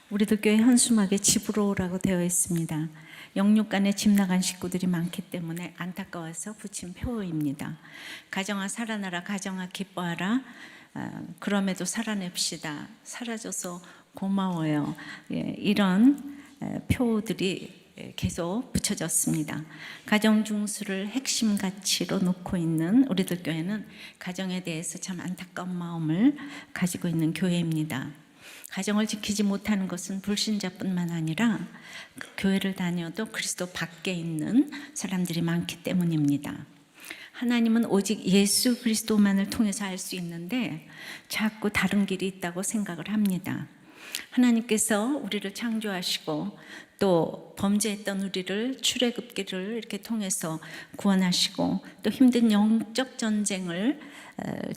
우리들 교회 현수막에 집으로 오라고 되어 있습니다. 영육간에 집 나간 식구들이 많기 때문에 안타까워서 붙인 표입니다. 가정아 살아나라, 가정아 기뻐하라. 그럼에도 살아냅시다. 사라져서 고마워요. 이런 표들이 계속 붙여졌습니다. 가정 중수를 핵심 가치로 놓고 있는 우리들 교회는 가정에 대해서 참 안타까운 마음을 가지고 있는 교회입니다. 가정을 지키지 못하는 것은 불신자뿐만 아니라 교회를 다녀도 그리스도 밖에 있는 사람들이 많기 때문입니다. 하나님은 오직 예수 그리스도만을 통해서 알 수 있는데 자꾸 다른 길이 있다고 생각을 합니다. 하나님께서 우리를 창조하시고 또 범죄했던 우리를 출애굽기를 이렇게 통해서 구원하시고 또 힘든 영적 전쟁을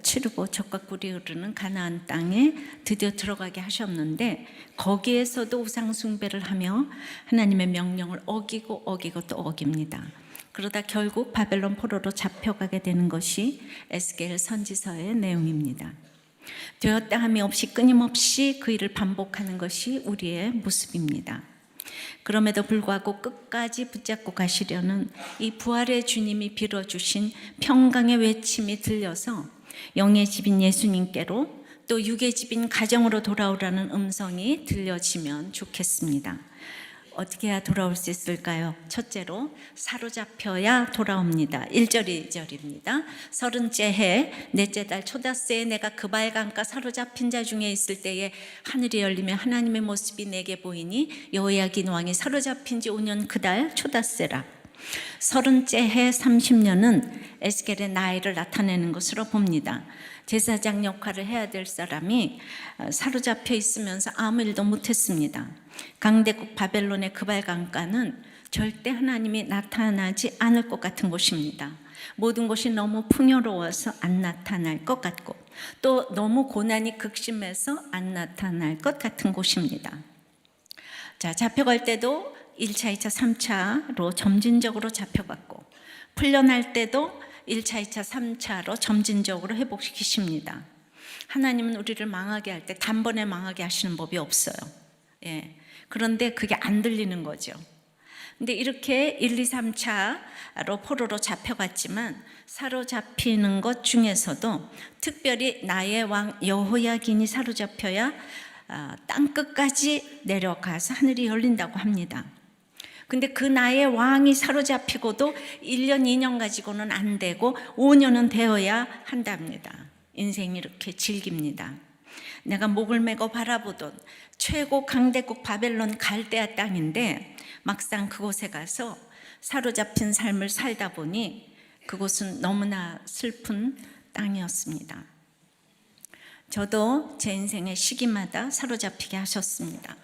치르고 적과 꿀이 흐르는 가나안 땅에 드디어 들어가게 하셨는데 거기에서도 우상 숭배를 하며 하나님의 명령을 어기고 또 어깁니다. 그러다 결국 바벨론 포로로 잡혀가게 되는 것이 에스겔 선지서의 내용입니다. 되었다 함이 없이 끊임없이 그 일을 반복하는 것이 우리의 모습입니다. 그럼에도 불구하고 끝까지 붙잡고 가시려는 이 부활의 주님이 빌어주신 평강의 외침이 들려서 영의 집인 예수님께로 또 육의 집인 가정으로 돌아오라는 음성이 들려지면 좋겠습니다. 어떻게 해야 돌아올 수 있을까요? 첫째로 사로잡혀야 돌아옵니다. 1절 2절입니다. 30째 해 넷째 달 초닷새에 내가 그발강가 사로잡힌 자 중에 있을 때에 하늘이 열리며 하나님의 모습이 내게 보이니 여호야긴 왕이 사로잡힌 지 5년 그 달 초닷새라. 30째 해 30년은 에스겔의 나이를 나타내는 것으로 봅니다. 제사장 역할을 해야 될 사람이 사로잡혀 있으면서 아무 일도 못했습니다. 강대국 바벨론의 그발강가는 절대 하나님이 나타나지 않을 것 같은 곳입니다. 모든 것이 너무 풍요로워서 안 나타날 것 같고 또 너무 고난이 극심해서 안 나타날 것 같은 곳입니다. 자, 잡혀갈 때도 1차, 2차, 3차로 점진적으로 잡혀갔고 풀려날 때도 1차, 2차, 3차로 점진적으로 회복시키십니다. 하나님은 우리를 망하게 할 때 단번에 망하게 하시는 법이 없어요. 그런데 그게 안 들리는 거죠. 근데 이렇게 1, 2, 3차로 포로로 잡혀갔지만 사로잡히는 것 중에서도 특별히 나의 왕 여호야긴이 사로잡혀야 땅끝까지 내려가서 하늘이 열린다고 합니다. 근데 그 나의 왕이 사로잡히고도 1년, 2년 가지고는 안 되고 5년은 되어야 한답니다. 인생이 이렇게 질깁니다. 내가 목을 메고 바라보던 최고 강대국 바벨론 갈대아 땅인데 막상 그곳에 가서 사로잡힌 삶을 살다 보니 그곳은 너무나 슬픈 땅이었습니다. 저도 제 인생의 시기마다 사로잡히게 하셨습니다.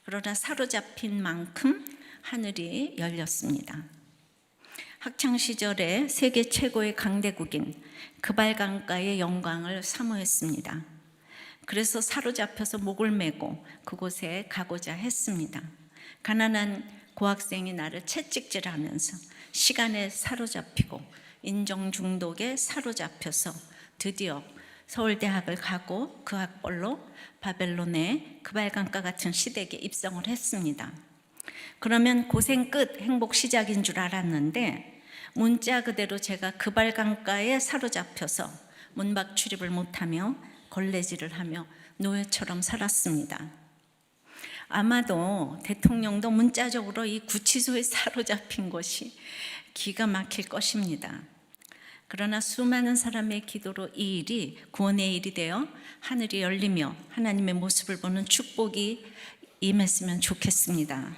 그러나 사로잡힌 만큼 하늘이 열렸습니다. 학창시절에 세계 최고의 강대국인 그발강가의 영광을 사모했습니다. 그래서 사로잡혀서 목을 메고 그곳에 가고자 했습니다. 가난한 고학생이 나를 채찍질하면서 시간에 사로잡히고 인정 중독에 사로잡혀서 드디어 서울대학을 가고 그 학벌로 바벨론의 그발강가 같은 시댁에 입성을 했습니다. 그러면 고생 끝 행복 시작인 줄 알았는데 문자 그대로 제가 그발강가에 사로잡혀서 문밖 출입을 못하며 걸레질을 하며 노예처럼 살았습니다. 아마도 대통령도 문자적으로 이 구치소에 사로잡힌 것이 기가 막힐 것입니다. 그러나 수많은 사람의 기도로 이 일이 구원의 일이 되어 하늘이 열리며 하나님의 모습을 보는 축복이 임했으면 좋겠습니다.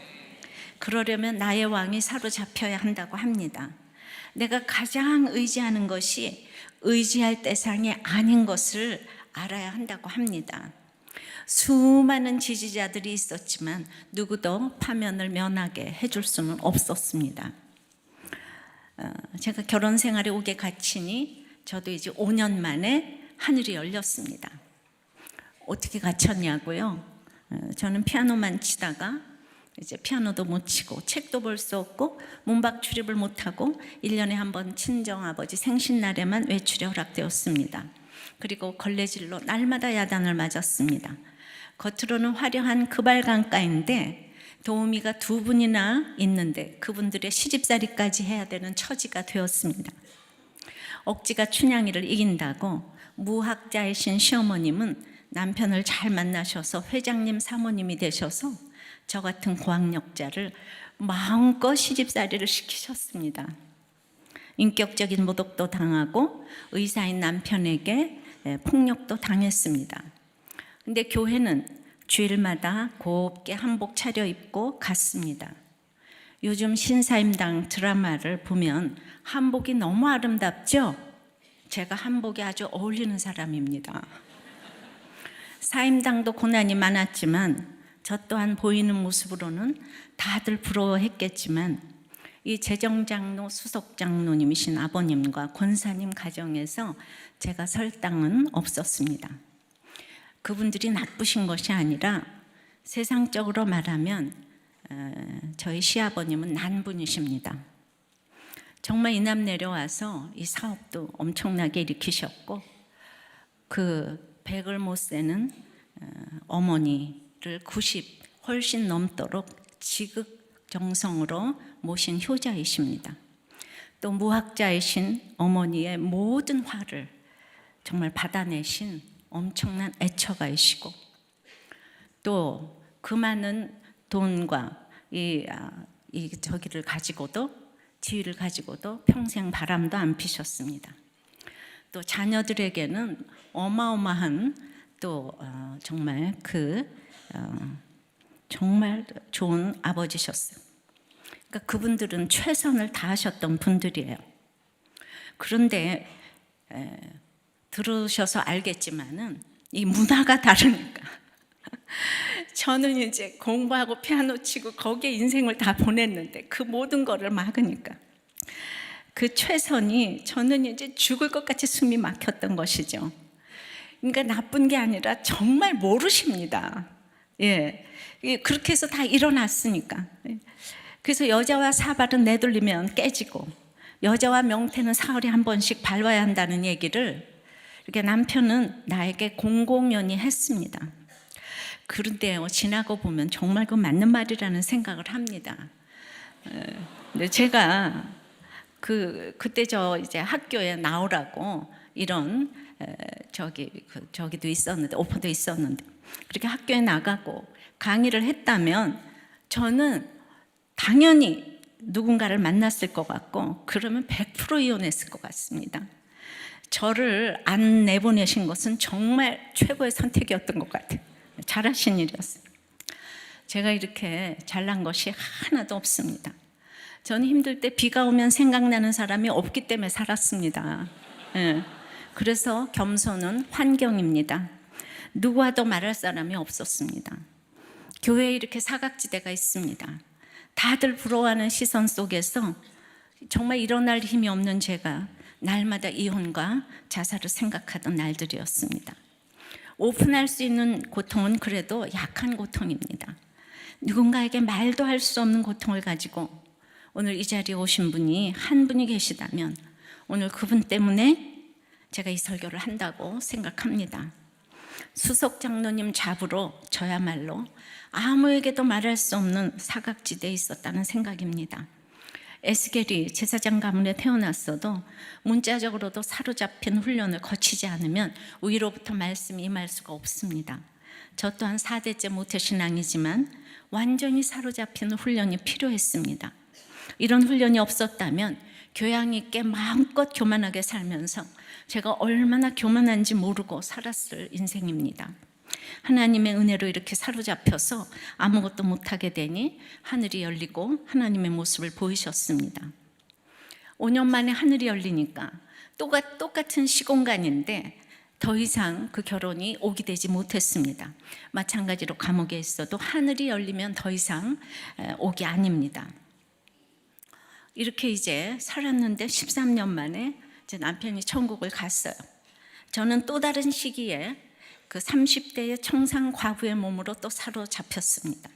그러려면 나의 왕이 사로잡혀야 한다고 합니다. 내가 가장 의지하는 것이 의지할 대상이 아닌 것을 알아야 한다고 합니다. 수많은 지지자들이 있었지만 누구도 파면을 면하게 해줄 수는 없었습니다. 제가 결혼 생활에 오게 갇히니 저도 이제 5년 만에 하늘이 열렸습니다. 어떻게 갇혔냐고요? 저는 피아노만 치다가 이제 피아노도 못 치고 책도 볼 수 없고 문밖 출입을 못하고 1년에 한 번 친정아버지 생신날에만 외출이 허락되었습니다. 그리고 걸레질로 날마다 야단을 맞았습니다. 겉으로는 화려한 금알강가인데 도우미가 2분이나 있는데 그분들의 시집살이까지 해야 되는 처지가 되었습니다. 억지가 춘향이를 이긴다고 무학자이신 시어머님은 남편을 잘 만나셔서 회장님 사모님이 되셔서 저 같은 고학력자를 마음껏 시집살이를 시키셨습니다. 인격적인 모독도 당하고 의사인 남편에게 폭력도 당했습니다. 근데 교회는 주일마다 곱게 한복 차려입고 갔습니다. 요즘 신사임당 드라마를 보면 한복이 너무 아름답죠? 제가 한복이 아주 어울리는 사람입니다. 사임당도 고난이 많았지만 저 또한 보이는 모습으로는 다들 부러워했겠지만 이 재정장로 수석장로님이신 아버님과 권사님 가정에서 제가 설 땅은 없었습니다. 그분들이 나쁘신 것이 아니라 세상적으로 말하면 저희 시아버님은 난분이십니다. 정말 이남 내려와서 이 사업도 엄청나게 일으키셨고 그 100을 못 세는 어머니를 90 훨씬 넘도록 지극정성으로 모신 효자이십니다. 또 무학자이신 어머니의 모든 화를 정말 받아내신 엄청난 애처가이시고 또 그 많은 돈과 저기를 가지고도 지위를 가지고도 평생 바람도 안 피셨습니다. 또 자녀들에게는 어마어마한 또 정말 정말 좋은 아버지셨어요. 그러니까 그분들은 최선을 다하셨던 분들이에요. 그런데 들으셔서 알겠지만은 이 문화가 다르니까 저는 이제 공부하고 피아노 치고 거기에 인생을 다 보냈는데 그 모든 거를 막으니까 그 최선이 저는 이제 죽을 것 같이 숨이 막혔던 것이죠. 그러니까 나쁜 게 아니라 정말 모르십니다. 예, 그렇게 해서 다 일어났으니까. 그래서 여자와 사발은 내돌리면 깨지고 여자와 명태는 사흘에 한 번씩 밟아야 한다는 얘기를 이렇게 남편은 나에게 공공연히 했습니다. 그런데요, 지나고 보면 정말 그 맞는 말이라는 생각을 합니다. 근데 제가 그때 저 이제 학교에 나오라고 이런 저기도 있었는데 오퍼도 있었는데 그렇게 학교에 나가고 강의를 했다면 저는 당연히 누군가를 만났을 것 같고 그러면 100% 이혼했을 것 같습니다. 저를 안 내보내신 것은 정말 최고의 선택이었던 것 같아요. 잘하신 일이었어요. 제가 이렇게 잘난 것이 하나도 없습니다. 저는 힘들 때 비가 오면 생각나는 사람이 없기 때문에 살았습니다. 예. 그래서 겸손은 환경입니다. 누구와도 말할 사람이 없었습니다. 교회에 이렇게 사각지대가 있습니다. 다들 부러워하는 시선 속에서 정말 일어날 힘이 없는 제가 날마다 이혼과 자살을 생각하던 날들이었습니다. 오픈할 수 있는 고통은 그래도 약한 고통입니다. 누군가에게 말도 할 수 없는 고통을 가지고 오늘 이 자리에 오신 분이 한 분이 계시다면 오늘 그분 때문에 제가 이 설교를 한다고 생각합니다. 수석 장로님 잡으러 저야말로 아무에게도 말할 수 없는 사각지대에 있었다는 생각입니다. 에스겔이 제사장 가문에 태어났어도 문자적으로도 사로잡힌 훈련을 거치지 않으면 위로부터 말씀이 임할 수가 없습니다. 저 또한 4대째 모태신앙이지만 완전히 사로잡힌 훈련이 필요했습니다. 이런 훈련이 없었다면 교양 있게 마음껏 교만하게 살면서 제가 얼마나 교만한지 모르고 살았을 인생입니다. 하나님의 은혜로 이렇게 사로잡혀서 아무것도 못하게 되니 하늘이 열리고 하나님의 모습을 보이셨습니다. 5년 만에 하늘이 열리니까 똑같은 시공간인데 더 이상 그 결혼이 오게 되지 못했습니다. 마찬가지로 감옥에 있어도 하늘이 열리면 더 이상 옥이 아닙니다. 이렇게 이제 살았는데 13년 만에 제 남편이 천국을 갔어요. 저는 또 다른 시기에 그 30대의 청산 과부의 몸으로 또 사로잡혔습니다.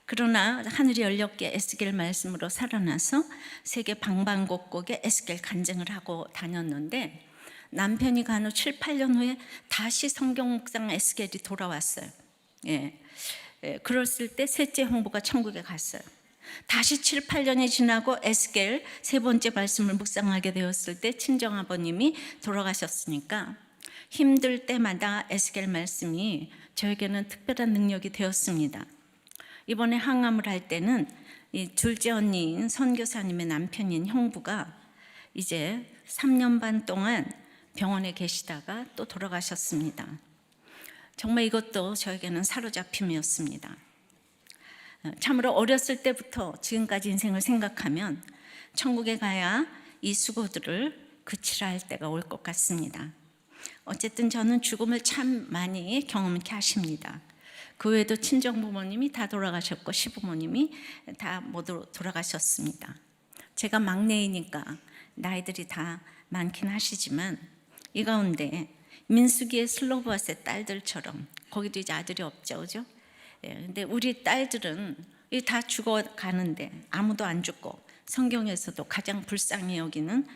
그러나 하늘이 열렸기에 에스겔 말씀으로 살아나서 세계 방방곡곡에 에스겔 간증을 하고 다녔는데 남편이 간 후 7, 8년 후에 다시 성경 묵상 에스겔이 돌아왔어요. 예. 그랬을 때 셋째 형부가 천국에 갔어요. 다시 7, 8년이 지나고 에스겔 세 번째 말씀을 묵상하게 되었을 때 친정아버님이 돌아가셨으니까 힘들 때마다 에스겔 말씀이 저에게는 특별한 능력이 되었습니다. 이번에 항암을 할 때는 이 둘째 언니인 선교사님의 남편인 형부가 이제 3년 반 동안 병원에 계시다가 또 돌아가셨습니다. 정말 이것도 저에게는 사로잡힘이었습니다. 참으로 어렸을 때부터 지금까지 인생을 생각하면 천국에 가야 이 수고들을 그치라 할 때가 올 것 같습니다. 어쨌든 저는 죽음을 참 많이 경험케 하십니다. 그 외에도 친정 부모님이 다 돌아가셨고 시부모님이 다 모두 돌아가셨습니다. 제가 막내이니까 나이들이 다 많긴 하시지만 이 가운데 민수기의 슬로보아스의 딸들처럼 거기도 이제 아들이 없죠, 그죠? 근데 우리 딸들은 다 죽어가는데 아무도 안 죽고 성경에서도 가장 불쌍히 여기는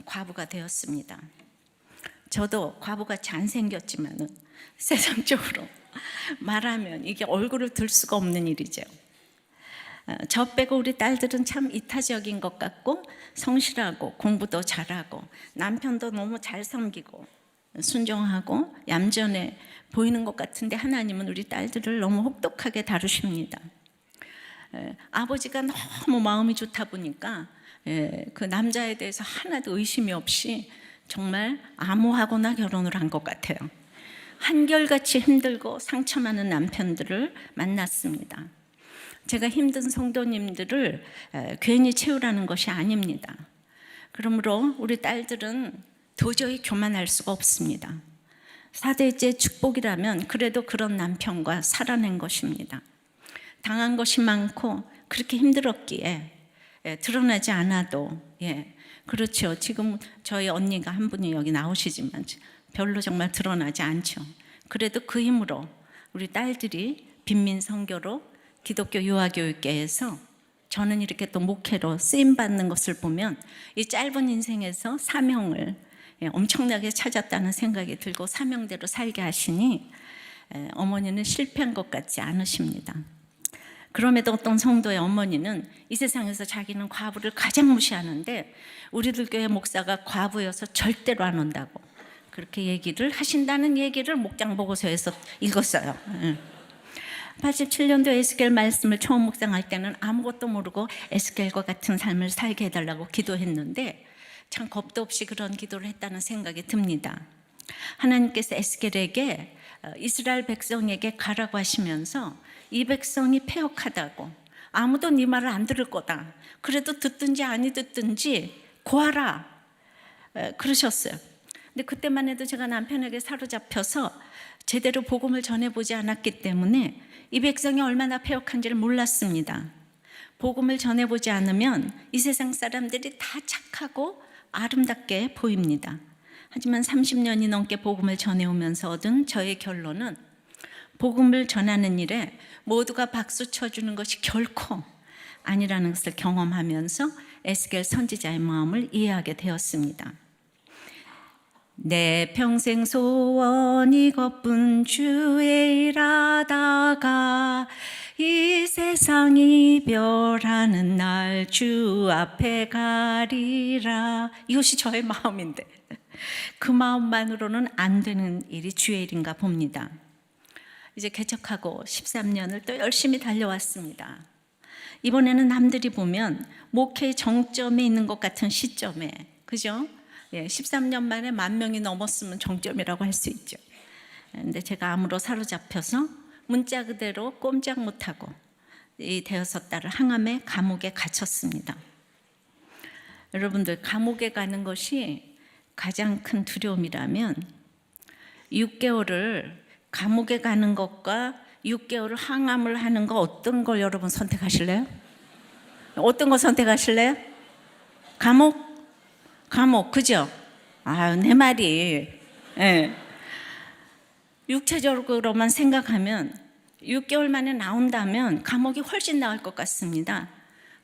과부가 되었습니다. 저도 과부같이 안 생겼지만은 세상적으로 말하면 이게 얼굴을 들 수가 없는 일이죠. 저 빼고 우리 딸들은 참 이타적인 것 같고 성실하고 공부도 잘하고 남편도 너무 잘 섬기고 순종하고 얌전해 보이는 것 같은데 하나님은 우리 딸들을 너무 혹독하게 다루십니다. 아버지가 너무 마음이 좋다 보니까 그 남자에 대해서 하나도 의심이 없이 정말 암호하거나 결혼을 한 것 같아요. 한결같이 힘들고 상처 많은 남편들을 만났습니다. 제가 힘든 성도님들을 괜히 채우라는 것이 아닙니다. 그러므로 우리 딸들은 도저히 교만할 수가 없습니다. 4대째 축복이라면 그래도 그런 남편과 살아낸 것입니다. 당한 것이 많고 그렇게 힘들었기에 드러나지 않아도 그렇죠. 지금 저희 언니가 한 분이 여기 나오시지만 별로 정말 드러나지 않죠. 그래도 그 힘으로 우리 딸들이 빈민 선교로 기독교 유아교육계에서 저는 이렇게 또 목회로 쓰임받는 것을 보면 이 짧은 인생에서 사명을 엄청나게 찾았다는 생각이 들고 사명대로 살게 하시니 어머니는 실패한 것 같지 않으십니다. 그럼에도 어떤 성도의 어머니는 이 세상에서 자기는 과부를 가장 무시하는데 우리들 교회 목사가 과부여서 절대로 안 온다고 그렇게 얘기를 하신다는 얘기를 목장 보고서에서 읽었어요. 87년도 에스겔 말씀을 처음 묵상할 때는 아무것도 모르고 에스겔과 같은 삶을 살게 해달라고 기도했는데 참 겁도 없이 그런 기도를 했다는 생각이 듭니다. 하나님께서 에스겔에게 이스라엘 백성에게 가라고 하시면서 이 백성이 패역하다고 아무도 네 말을 안 들을 거다. 그래도 듣든지 아니 듣든지 고하라 그러셨어요. 근데 그때만 해도 제가 남편에게 사로잡혀서 제대로 복음을 전해보지 않았기 때문에 이 백성이 얼마나 패역한지를 몰랐습니다. 복음을 전해보지 않으면 이 세상 사람들이 다 착하고 아름답게 보입니다. 하지만 30년이 넘게 복음을 전해오면서 얻은 저의 결론은 복음을 전하는 일에 모두가 박수 쳐주는 것이 결코 아니라는 것을 경험하면서 에스겔 선지자의 마음을 이해하게 되었습니다. 내 평생 소원 이것뿐 주의 일하다가 이 세상 이별하는 날 주 앞에 가리라. 이것이 저의 마음인데 그 마음만으로는 안 되는 일이 주의 일인가 봅니다. 이제 개척하고 13년을 또 열심히 달려왔습니다. 이번에는 남들이 보면 목회의 정점에 있는 것 같은 시점에, 그죠? 13년 만에 10,000명이 넘었으면 정점이라고 할 수 있죠. 근데 제가 암으로 사로잡혀서 문자 그대로 꼼짝 못하고 이 대여섯 달을 항암의 감옥에 갇혔습니다. 여러분들, 감옥에 가는 것이 가장 큰 두려움이라면 6개월을 감옥에 가는 것과 6개월을 항암을 하는 거 어떤 걸 여러분 선택하실래요? 어떤 거 선택하실래요? 감옥, 그죠? 내 말이. 육체적으로만 생각하면 6개월 만에 나온다면 감옥이 훨씬 나을 것 같습니다.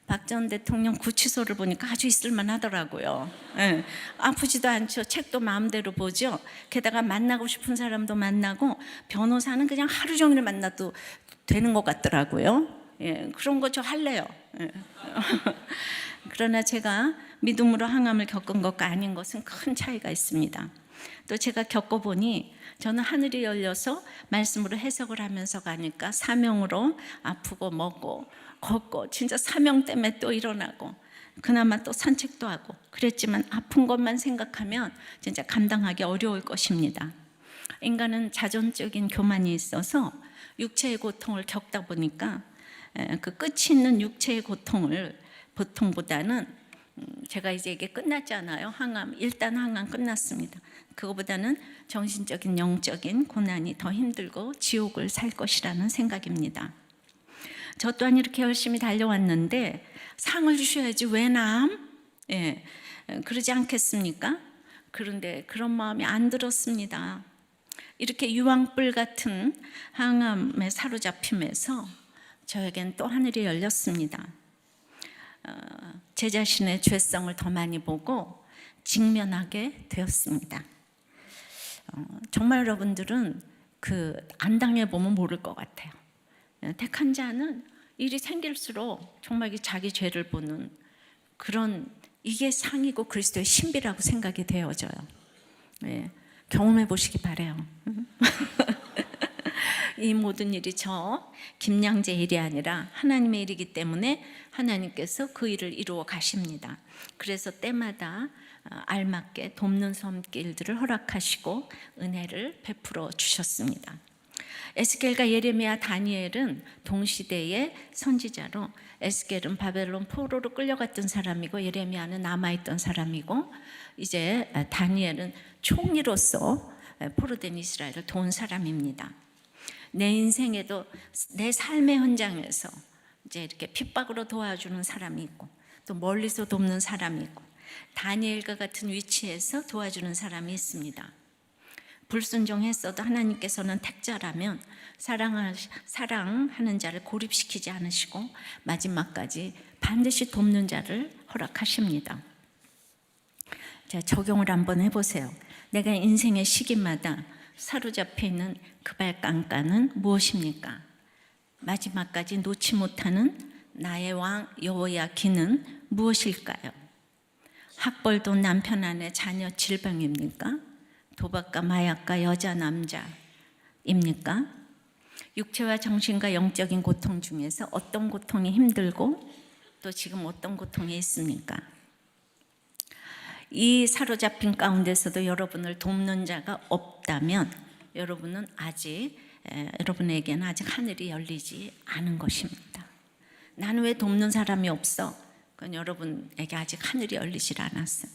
박 전 대통령 구치소를 보니까 아주 있을만 하더라고요. 예, 아프지도 않죠. 책도 마음대로 보죠. 게다가 만나고 싶은 사람도 만나고 변호사는 그냥 하루 종일 만나도 되는 것 같더라고요. 예, 그런 거 저 할래요. 예. 그러나 제가 믿음으로 항암을 겪은 것과 아닌 것은 큰 차이가 있습니다. 또 제가 겪어보니 저는 하늘이 열려서 말씀으로 해석을 하면서 가니까 사명으로 아프고 먹고 걷고 진짜 사명 때문에 또 일어나고 그나마 또 산책도 하고 그랬지만 아픈 것만 생각하면 진짜 감당하기 어려울 것입니다. 인간은 자존적인 교만이 있어서 육체의 고통을 겪다 보니까 그 끝이 있는 육체의 고통을 보통보다는 제가 이제 이게 끝났잖아요. 항암, 일단 항암 끝났습니다. 그거보다는 정신적인 영적인 고난이 더 힘들고 지옥을 살 것이라는 생각입니다. 저 또한 이렇게 열심히 달려왔는데 상을 주셔야지 왜 남? 예, 그러지 않겠습니까? 그런데 그런 마음이 안 들었습니다. 이렇게 유황불 같은 항암에 사로잡힘에서 저에겐 또 하늘이 열렸습니다. 제 자신의 죄성을 더 많이 보고 직면하게 되었습니다. 정말 여러분들은 안 당해보면 모를 것 같아요. 택한 자는 일이 생길수록 정말 자기 죄를 보는 그런 이게 상이고 그리스도의 신비라고 생각이 되어져요. 네, 경험해 보시기 바래요. 이 모든 일이 저 김양재 일이 아니라 하나님의 일이기 때문에 하나님께서 그 일을 이루어 가십니다. 그래서 때마다 알맞게 돕는 손길들을 허락하시고 은혜를 베풀어 주셨습니다. 에스겔과 예레미야, 다니엘은 동시대의 선지자로 에스겔은 바벨론 포로로 끌려갔던 사람이고 예레미야는 남아있던 사람이고 이제 다니엘은 총리로서 포로된 이스라엘을 도운 사람입니다. 내 인생에도 내 삶의 현장에서 이제 이렇게 핍박으로 도와주는 사람이 있고 또 멀리서 돕는 사람이 있고 다니엘과 같은 위치에서 도와주는 사람이 있습니다. 불순종했어도 하나님께서는 택자라면 사랑하는 자를 고립시키지 않으시고 마지막까지 반드시 돕는 자를 허락하십니다. 자, 적용을 한번 해보세요. 내가 인생의 시기마다 사로잡혀 있는 그발강가는 무엇입니까? 마지막까지 놓지 못하는 나의 왕 여호야기는 무엇일까요? 학벌도 남편 아내 자녀 질병입니까? 도박과 마약과 여자 남자입니까? 육체와 정신과 영적인 고통 중에서 어떤 고통이 힘들고 또 지금 어떤 고통이 있습니까? 이 사로잡힌 가운데서도 여러분을 돕는 자가 없다면 여러분은 여러분에게는 아직 하늘이 열리지 않은 것입니다. 나는 왜 돕는 사람이 없어? 그건 여러분에게 아직 하늘이 열리질 않았어요.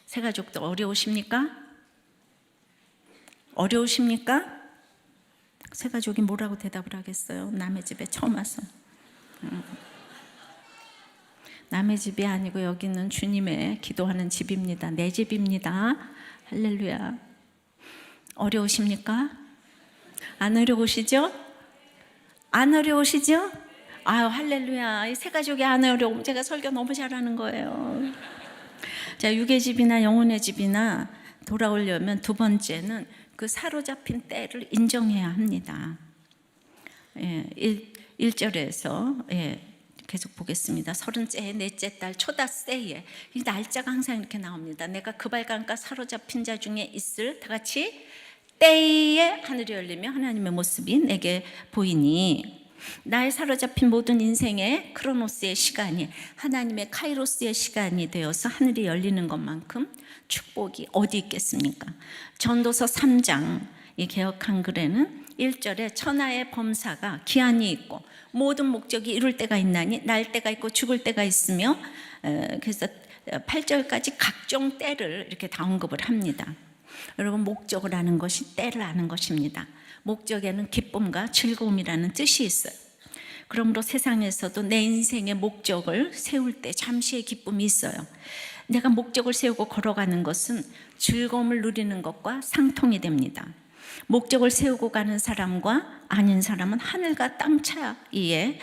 새가족도 어려우십니까? 어려우십니까? 새가족이 뭐라고 대답을 하겠어요? 남의 집에 처음 와서. 남의 집이 아니고 여기는 주님의 기도하는 집입니다. 내 집입니다. 할렐루야. 어려우십니까? 안 어려우시죠? 안 어려우시죠? 아유, 할렐루야. 이 새가족이 안 어려우면 제가 설교 너무 잘하는 거예요. 자, 육의 집이나 영혼의 집이나 돌아오려면 두 번째는 그 사로잡힌 때를 인정해야 합니다. 1절에서 계속 보겠습니다. 30째에 넷째 달 초다새에 이 날짜가 항상 이렇게 나옵니다. 내가 그발강가 사로잡힌 자 중에 있을 다 같이 때에 하늘이 열리며 하나님의 모습이 내게 보이니 나의 사로잡힌 모든 인생의 크로노스의 시간이 하나님의 카이로스의 시간이 되어서 하늘이 열리는 것만큼 축복이 어디 있겠습니까? 전도서 3장 이 개역 한글에는 1절에 천하의 범사가 기한이 있고 모든 목적이 이룰 때가 있나니 날 때가 있고 죽을 때가 있으며 그래서 8절까지 각종 때를 이렇게 다 언급을 합니다. 여러분, 목적을 아는 것이 때를 아는 것입니다. 목적에는 기쁨과 즐거움이라는 뜻이 있어요. 그러므로 세상에서도 내 인생의 목적을 세울 때 잠시의 기쁨이 있어요. 내가 목적을 세우고 걸어가는 것은 즐거움을 누리는 것과 상통이 됩니다. 목적을 세우고 가는 사람과 아닌 사람은 하늘과 땅 차이에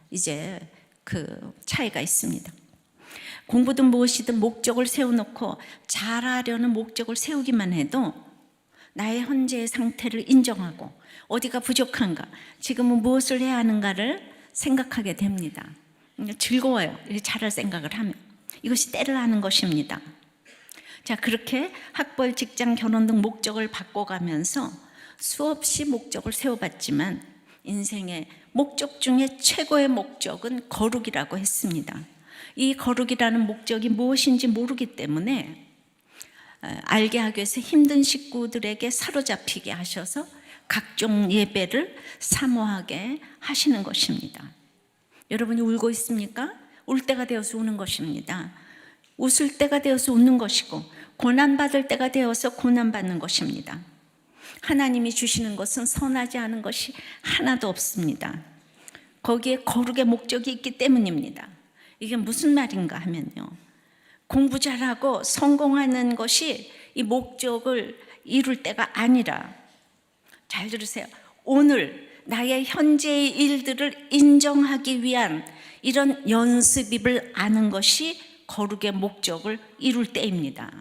이제 그 차이가 있습니다. 공부든 무엇이든 목적을 세워놓고 잘하려는 목적을 세우기만 해도 나의 현재의 상태를 인정하고 어디가 부족한가, 지금은 무엇을 해야 하는가를 생각하게 됩니다. 즐거워요. 잘할 생각을 하면. 이것이 때를 하는 것입니다. 자, 그렇게 학벌, 직장, 결혼 등 목적을 바꿔가면서 수없이 목적을 세워봤지만 인생의 목적 중에 최고의 목적은 거룩이라고 했습니다. 이 거룩이라는 목적이 무엇인지 모르기 때문에 알게 하기 위해서 힘든 식구들에게 사로잡히게 하셔서 각종 예배를 사모하게 하시는 것입니다. 여러분이 울고 있습니까? 울 때가 되어서 우는 것입니다. 웃을 때가 되어서 웃는 것이고 고난받을 때가 되어서 고난받는 것입니다. 하나님이 주시는 것은 선하지 않은 것이 하나도 없습니다. 거기에 거룩의 목적이 있기 때문입니다. 이게 무슨 말인가 하면요, 공부 잘하고 성공하는 것이 이 목적을 이룰 때가 아니라, 잘 들으세요, 오늘 나의 현재의 일들을 인정하기 위한 이런 연습입을 아는 것이 거룩의 목적을 이룰 때입니다.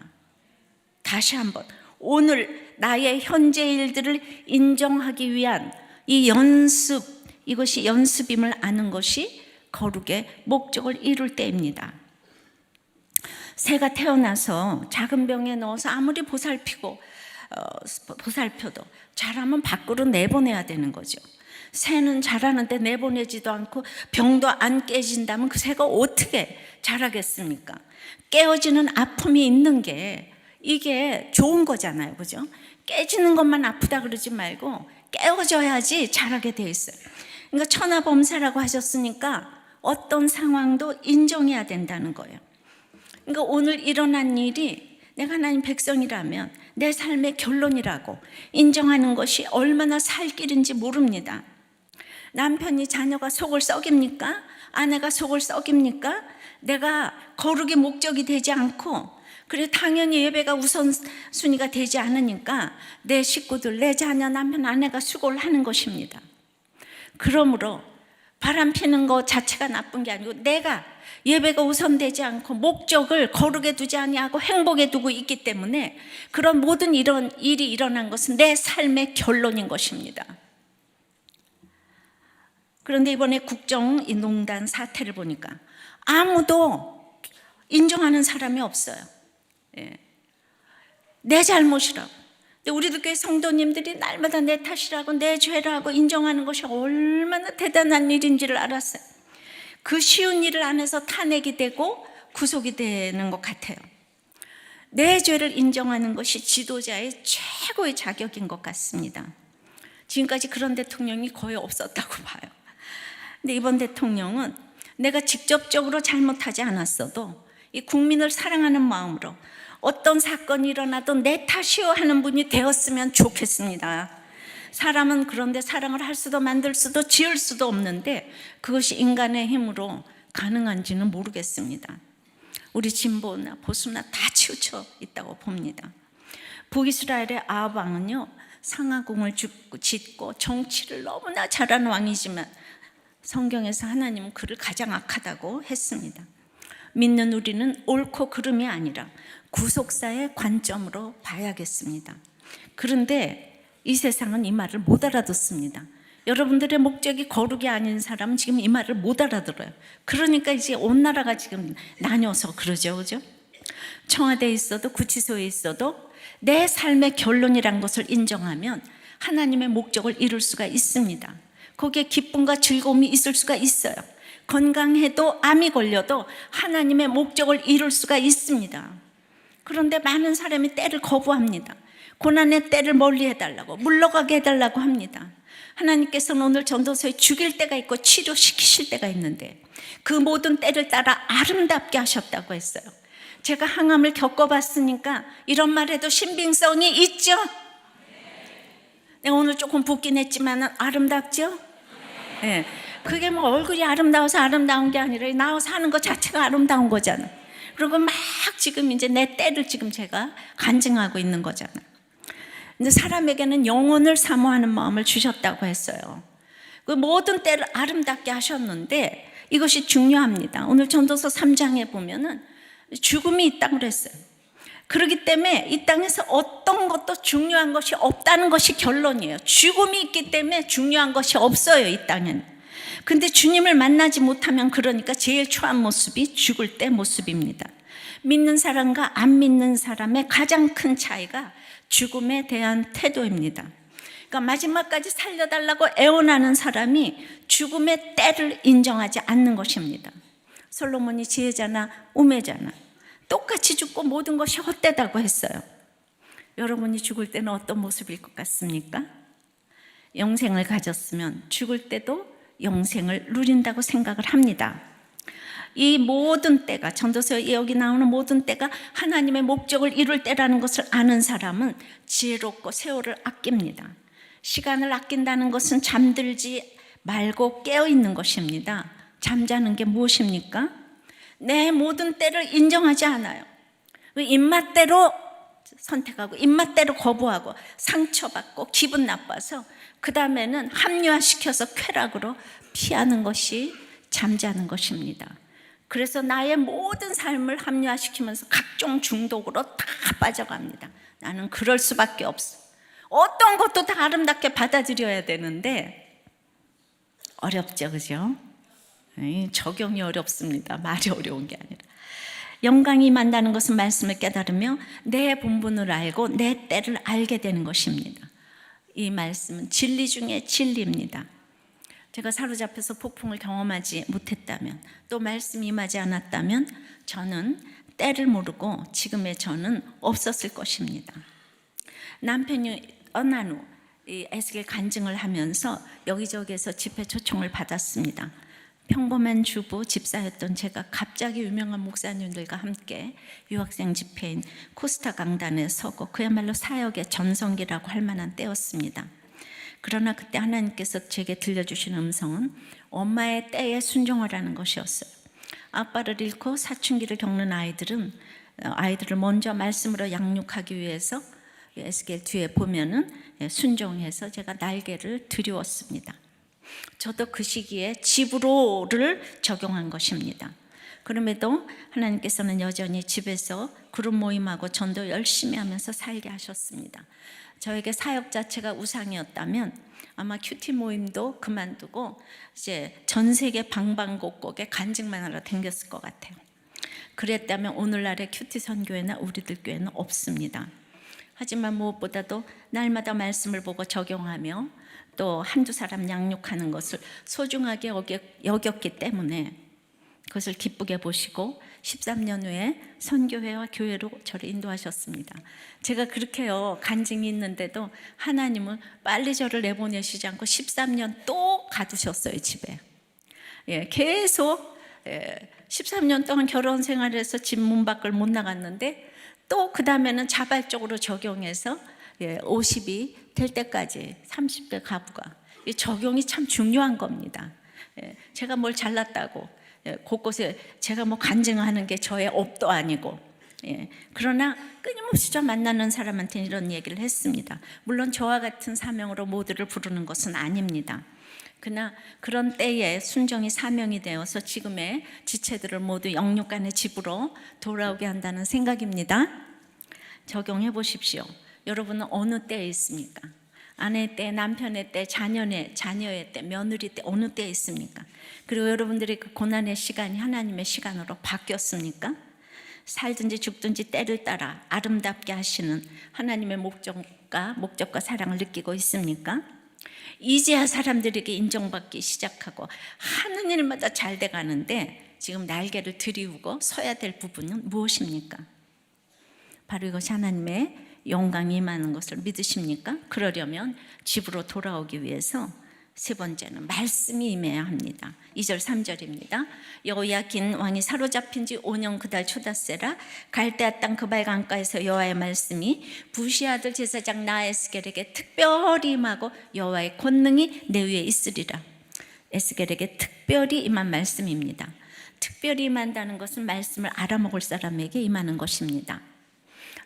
다시 한번, 오늘 나의 현재 일들을 인정하기 위한 이 연습, 이것이 연습임을 아는 것이 거룩의 목적을 이룰 때입니다. 새가 태어나서 작은 병에 넣어서 아무리 보살펴도 자라면 밖으로 내보내야 되는 거죠. 새는 자라는데 내보내지도 않고 병도 안 깨진다면 그 새가 어떻게 자라겠습니까? 깨어지는 아픔이 있는 게 이게 좋은 거잖아요, 그죠? 깨지는 것만 아프다 그러지 말고 깨어져야지 자라게 돼 있어요. 그러니까 천하범사라고 하셨으니까 어떤 상황도 인정해야 된다는 거예요. 그러니까 오늘 일어난 일이 내가 하나님 백성이라면 내 삶의 결론이라고 인정하는 것이 얼마나 살 길인지 모릅니다. 남편이 자녀가 속을 썩입니까? 아내가 속을 썩입니까? 내가 거룩의 목적이 되지 않고, 그래 당연히 예배가 우선순위가 되지 않으니까 내 식구들, 내 자녀, 남편, 아내가 수고를 하는 것입니다. 그러므로 바람 피는 것 자체가 나쁜 게 아니고 내가 예배가 우선되지 않고 목적을 거룩에 두지 아니하고 행복에 두고 있기 때문에 그런 모든 이런 일이 일어난 것은 내 삶의 결론인 것입니다. 그런데 이번에 국정농단 사태를 보니까 아무도 인정하는 사람이 없어요. 내 잘못이라고. 근데 우리들 교회 성도님들이 날마다 내 탓이라고 내 죄라고 인정하는 것이 얼마나 대단한 일인지를 알았어요. 그 쉬운 일을 안 해서 탄핵이 되고 구속이 되는 것 같아요. 내 죄를 인정하는 것이 지도자의 최고의 자격인 것 같습니다. 지금까지 그런 대통령이 거의 없었다고 봐요. 근데 이번 대통령은 내가 직접적으로 잘못하지 않았어도 이 국민을 사랑하는 마음으로 어떤 사건이 일어나도 내 탓이요 하는 분이 되었으면 좋겠습니다. 사람은 그런데 사랑을 할 수도 만들 수도 지을 수도 없는데 그것이 인간의 힘으로 가능한지는 모르겠습니다. 우리 진보나 보수나 다 치우쳐 있다고 봅니다. 북이스라엘의 아합 왕은요, 상하궁을 짓고 정치를 너무나 잘하는 왕이지만 성경에서 하나님은 그를 가장 악하다고 했습니다. 믿는 우리는 옳고 그름이 아니라 구속사의 관점으로 봐야겠습니다. 그런데 이 세상은 이 말을 못 알아듣습니다. 여러분들의 목적이 거룩이 아닌 사람은 지금 이 말을 못 알아들어요. 그러니까 이제 온 나라가 지금 나뉘어서 그러죠, 그죠? 청와대에 있어도 구치소에 있어도 내 삶의 결론이란 것을 인정하면 하나님의 목적을 이룰 수가 있습니다. 거기에 기쁨과 즐거움이 있을 수가 있어요. 건강해도 암이 걸려도 하나님의 목적을 이룰 수가 있습니다. 그런데 많은 사람이 때를 거부합니다. 고난의 때를 멀리 해달라고, 물러가게 해달라고 합니다. 하나님께서는 오늘 전도서에 죽일 때가 있고 치료시키실 때가 있는데 그 모든 때를 따라 아름답게 하셨다고 했어요. 제가 항암을 겪어봤으니까 이런 말 해도 신빙성이 있죠? 내가 오늘 조금 붓긴 했지만 아름답죠? 네. 그게 뭐 얼굴이 아름다워서 아름다운 게 아니라 나와서 하는 것 자체가 아름다운 거잖아. 그리고 막 지금 이제 내 때를 지금 제가 간증하고 있는 거잖아. 근데 사람에게는 영혼을 사모하는 마음을 주셨다고 했어요. 그 모든 때를 아름답게 하셨는데 이것이 중요합니다. 오늘 전도서 3장에 보면은 죽음이 있다고 그랬어요. 그렇기 때문에 이 땅에서 어떤 것도 중요한 것이 없다는 것이 결론이에요. 죽음이 있기 때문에 중요한 것이 없어요, 이 땅에는. 근데 주님을 만나지 못하면 그러니까 제일 초한 모습이 죽을 때 모습입니다. 믿는 사람과 안 믿는 사람의 가장 큰 차이가 죽음에 대한 태도입니다. 그러니까 마지막까지 살려달라고 애원하는 사람이 죽음의 때를 인정하지 않는 것입니다. 솔로몬이 지혜자나 우매자나 똑같이 죽고 모든 것이 헛되다고 했어요. 여러분이 죽을 때는 어떤 모습일 것 같습니까? 영생을 가졌으면 죽을 때도 영생을 누린다고 생각을 합니다. 이 모든 때가, 전도서에 여기 나오는 모든 때가 하나님의 목적을 이룰 때라는 것을 아는 사람은 지혜롭고 세월을 아낍니다. 시간을 아낀다는 것은 잠들지 말고 깨어있는 것입니다. 잠자는 게 무엇입니까? 내 모든 때를 인정하지 않아요. 입맛대로 선택하고 입맛대로 거부하고 상처받고 기분 나빠서 그 다음에는 합리화시켜서 쾌락으로 피하는 것이 잠자는 것입니다. 그래서 나의 모든 삶을 합리화시키면서 각종 중독으로 다 빠져갑니다. 나는 그럴 수밖에 없어. 어떤 것도 다 아름답게 받아들여야 되는데 어렵죠, 그죠? 적용이 어렵습니다. 말이 어려운 게 아니라. 영광이 임한다는 것은 말씀을 깨달으며 내 본분을 알고 내 때를 알게 되는 것입니다. 이 말씀은 진리 중에 진리입니다. 제가 사로잡혀서 폭풍을 경험하지 못했다면, 또 말씀이 임하지 않았다면 저는 때를 모르고 지금의 저는 없었을 것입니다. 남편이 떠난 후 에스겔 간증을 하면서 여기저기에서 집회 초청을 받았습니다. 평범한 주부 집사였던 제가 갑자기 유명한 목사님들과 함께 유학생 집회인 코스타 강단에 서고 그야말로 사역의 전성기라고 할 만한 때였습니다. 그러나 그때 하나님께서 제게 들려주신 음성은 엄마의 때에 순종하라는 것이었어요. 아빠를 잃고 사춘기를 겪는 아이들을 먼저 말씀으로 양육하기 위해서 에스겔 뒤에 보면은 순종해서 제가 날개를 드리웠습니다. 저도 그 시기에 집으로를 적용한 것입니다. 그럼에도 하나님께서는 여전히 집에서 그룹 모임하고 전도 열심히 하면서 살게 하셨습니다. 저에게 사역 자체가 우상이었다면 아마 큐티 모임도 그만두고 이제 전 세계 방방곡곡에 간증만 하러 다녔을 것 같아요. 그랬다면 오늘날의 큐티 선교회나 우리들 교회는 없습니다. 하지만 무엇보다도 날마다 말씀을 보고 적용하며 또 한두 사람 양육하는 것을 소중하게 여겼기 때문에 그것을 기쁘게 보시고 13년 후에 선교회와 교회로 저를 인도하셨습니다. 제가 그렇게요 간증이 있는데도 하나님은 빨리 저를 내보내시지 않고 13년 또 가두셨어요, 집에. 계속 13년 동안 결혼 생활해서 집 문 밖을 못 나갔는데 또 그 다음에는 자발적으로 적용해서 50이 될 때까지 30대 가부가 적용이 참 중요한 겁니다. 제가 뭘 잘났다고 곳곳에 제가 뭐 간증하는 게 저의 업도 아니고 그러나 끊임없이 저 만나는 사람한테는 이런 얘기를 했습니다. 물론 저와 같은 사명으로 모두를 부르는 것은 아닙니다. 그러나 그런 때에 순종이 사명이 되어서 지금의 지체들을 모두 영육간의 집으로 돌아오게 한다는 생각입니다. 적용해 보십시오. 여러분은 어느 때에 있습니까? 아내 때, 남편의 때, 자녀의 때, 며느리 때 어느 때에 있습니까? 그리고 여러분들의 그 고난의 시간이 하나님의 시간으로 바뀌었습니까? 살든지 죽든지 때를 따라 아름답게 하시는 하나님의 목적과 사랑을 느끼고 있습니까? 이제야 사람들에게 인정받기 시작하고 하는 일마다 잘 돼가는데 지금 날개를 들이우고 서야 될 부분은 무엇입니까? 바로 이것이 하나님의 영광이 임하는 것을 믿으십니까? 그러려면 집으로 돌아오기 위해서 세 번째는 말씀이 임해야 합니다. 2절 3절입니다. 여호야긴 왕이 사로잡힌 지 5년 그달 초다세라 갈대아 땅 그발 강가에서 여호와의 말씀이 부시 아들 제사장 나에스겔에게 특별히 임하고 여호와의 권능이 내 위에 있으리라. 에스겔에게 특별히 임한 말씀입니다. 특별히 임한다는 것은 말씀을 알아먹을 사람에게 임하는 것입니다.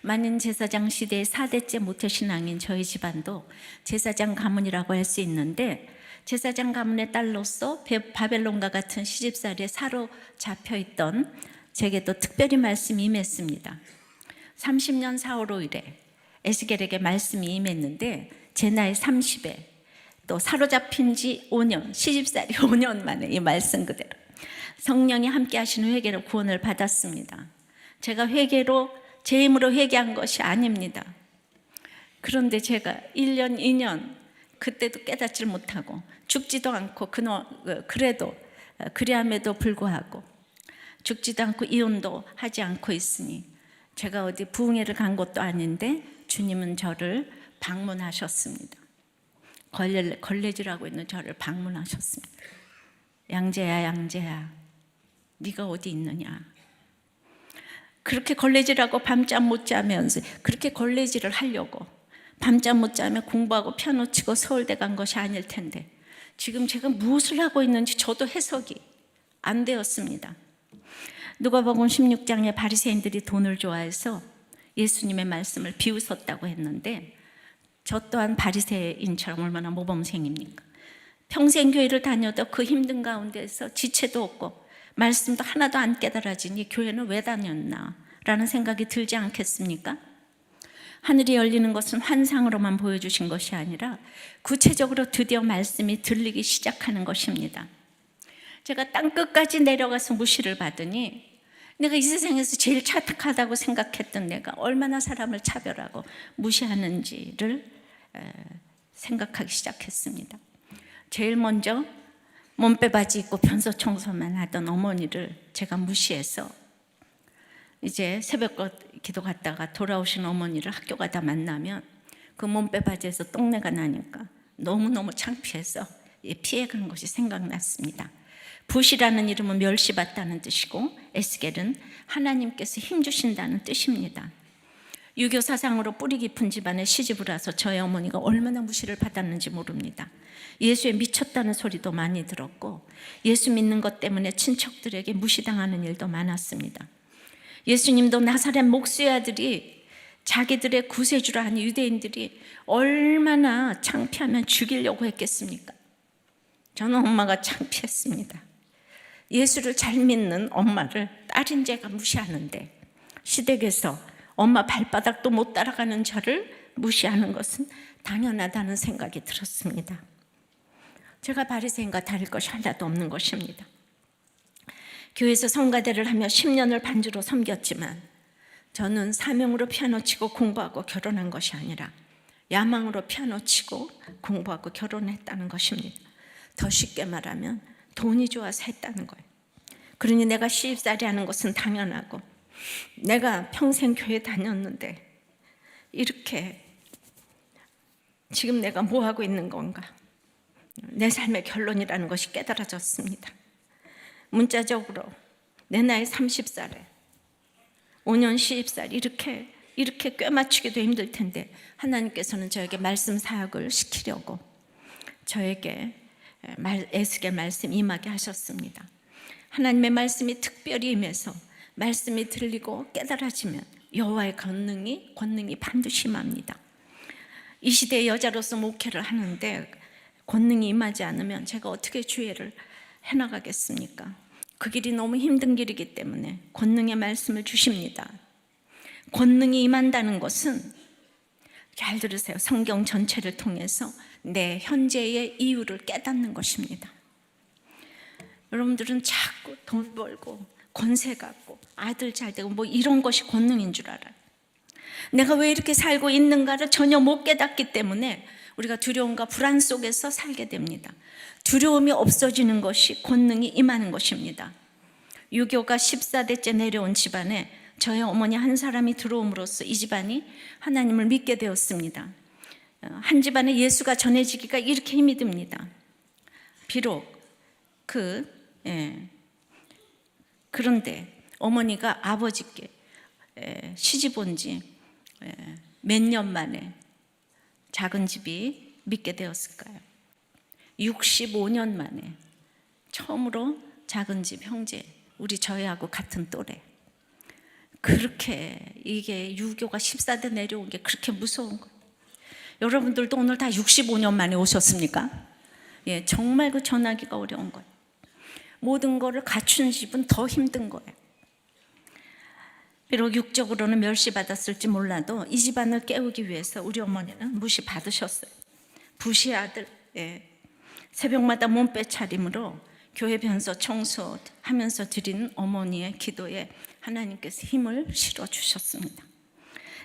만인 제사장 시대의 4대째 모태신앙인 저희 집안도 제사장 가문이라고 할 수 있는데, 제사장 가문의 딸로서 바벨론과 같은 시집살이에 사로잡혀 있던 제게도 특별히 말씀이 임했습니다. 30년 4월 5일에 에스겔에게 말씀이 임했는데, 제 나이 30에 또 사로잡힌 지 5년, 시집살이 5년 만에 이 말씀 그대로 성령이 함께 하시는 회개로 구원을 받았습니다. 제가 회개로, 제 힘으로 회개한 것이 아닙니다. 그런데 제가 1년, 2년 그때도 깨닫질 못하고 죽지도 않고 그래도 그리함에도 불구하고 죽지도 않고 이혼도 하지 않고 있으니, 제가 어디 부흥회를 간 것도 아닌데 주님은 저를 방문하셨습니다. 걸레질하고 있는 저를 방문하셨습니다. 양재야, 양재야, 네가 어디 있느냐. 그렇게 걸레질하고 밤잠 못 자면서, 그렇게 걸레질을 하려고 밤잠 못 자며 공부하고 피아노 치고 서울대 간 것이 아닐 텐데, 지금 제가 무엇을 하고 있는지 저도 해석이 안 되었습니다. 누가복음 16장에 바리새인들이 돈을 좋아해서 예수님의 말씀을 비웃었다고 했는데, 저 또한 바리새인처럼 얼마나 모범생입니까? 평생 교회를 다녀도 그 힘든 가운데서 지체도 없고 말씀도 하나도 안 깨달아지니 교회는 왜 다녔나 라는 생각이 들지 않겠습니까? 하늘이 열리는 것은 환상으로만 보여주신 것이 아니라 구체적으로 드디어 말씀이 들리기 시작하는 것입니다. 제가 땅끝까지 내려가서 무시를 받으니, 내가 이 세상에서 제일 착하다고 생각했던 내가 얼마나 사람을 차별하고 무시하는지를 생각하기 시작했습니다. 제일 먼저 몸빼바지 입고 변소 청소만 하던 어머니를 제가 무시해서, 이제 새벽껏 기도 갔다가 돌아오신 어머니를 학교 가다 만나면 그 몸빼바지에서 똥내가 나니까 너무너무 창피해서 피해간 것이 생각났습니다. 붓이라는 이름은 멸시받다는 뜻이고, 에스겔은 하나님께서 힘주신다는 뜻입니다. 유교 사상으로 뿌리 깊은 집안에 시집을 와서 저희 어머니가 얼마나 무시를 받았는지 모릅니다. 예수에 미쳤다는 소리도 많이 들었고, 예수 믿는 것 때문에 친척들에게 무시당하는 일도 많았습니다. 예수님도 나사렛 목수의 아들이 자기들의 구세주라 하는 유대인들이 얼마나 창피하면 죽이려고 했겠습니까? 저는 엄마가 창피했습니다. 예수를 잘 믿는 엄마를 딸인 제가 무시하는데, 시댁에서 엄마 발바닥도 못 따라가는 저를 무시하는 것은 당연하다는 생각이 들었습니다. 제가 바리새인과 다를 것이 하나도 없는 것입니다. 교회에서 성가대를 하며 10년을 반주로 섬겼지만, 저는 사명으로 피아노 치고 공부하고 결혼한 것이 아니라 야망으로 피아노 치고 공부하고 결혼했다는 것입니다. 더 쉽게 말하면 돈이 좋아서 했다는 거예요. 그러니 내가 시집살이 하는 것은 당연하고, 내가 평생 교회 다녔는데 이렇게 지금 내가 뭐 하고 있는 건가, 내 삶의 결론이라는 것이 깨달아졌습니다. 문자적으로 내 나이 30살에 5년 시집살, 이렇게 꽤 맞추기도 힘들 텐데 하나님께서는 저에게 말씀 사역을 시키려고 저에게 에스겔 말씀 임하게 하셨습니다. 하나님의 말씀이 특별히 임해서 말씀이 들리고 깨달아지면 여호와의 권능이 반드시 임합니다. 이 시대의 여자로서 목회를 하는데 권능이 임하지 않으면 제가 어떻게 주회를 해나가겠습니까? 그 길이 너무 힘든 길이기 때문에 권능의 말씀을 주십니다. 권능이 임한다는 것은, 잘 들으세요, 성경 전체를 통해서 내 현재의 이유를 깨닫는 것입니다. 여러분들은 자꾸 돈 벌고 권세 갖고 아들 잘 되고 뭐 이런 것이 권능인 줄 알아요. 내가 왜 이렇게 살고 있는가를 전혀 못 깨닫기 때문에 우리가 두려움과 불안 속에서 살게 됩니다. 두려움이 없어지는 것이 권능이 임하는 것입니다. 유교가 14대째 내려온 집안에 저희 어머니 한 사람이 들어옴으로써 이 집안이 하나님을 믿게 되었습니다. 한 집안에 예수가 전해지기가 이렇게 힘이 듭니다. 비록 그런데 어머니가 아버지께 시집 온 지 몇 년 만에 작은 집이 믿게 되었을까요? 65년 만에 처음으로 작은 집 형제, 저희하고 같은 또래, 그렇게 이게 유교가 14대 내려온 게 그렇게 무서운 거예요. 여러분들도 오늘 다 65년 만에 오셨습니까? 예, 정말 그 전하기가 어려운 거예요. 모든 거를 갖춘 집은 더 힘든 거예요. 비록 육적으로는 멸시받았을지 몰라도 이 집안을 깨우기 위해서 우리 어머니는 무시받으셨어요. 부시의 아들, 예. 새벽마다 몸빼차림으로 교회 변소 청소하면서 드리는 어머니의 기도에 하나님께서 힘을 실어주셨습니다.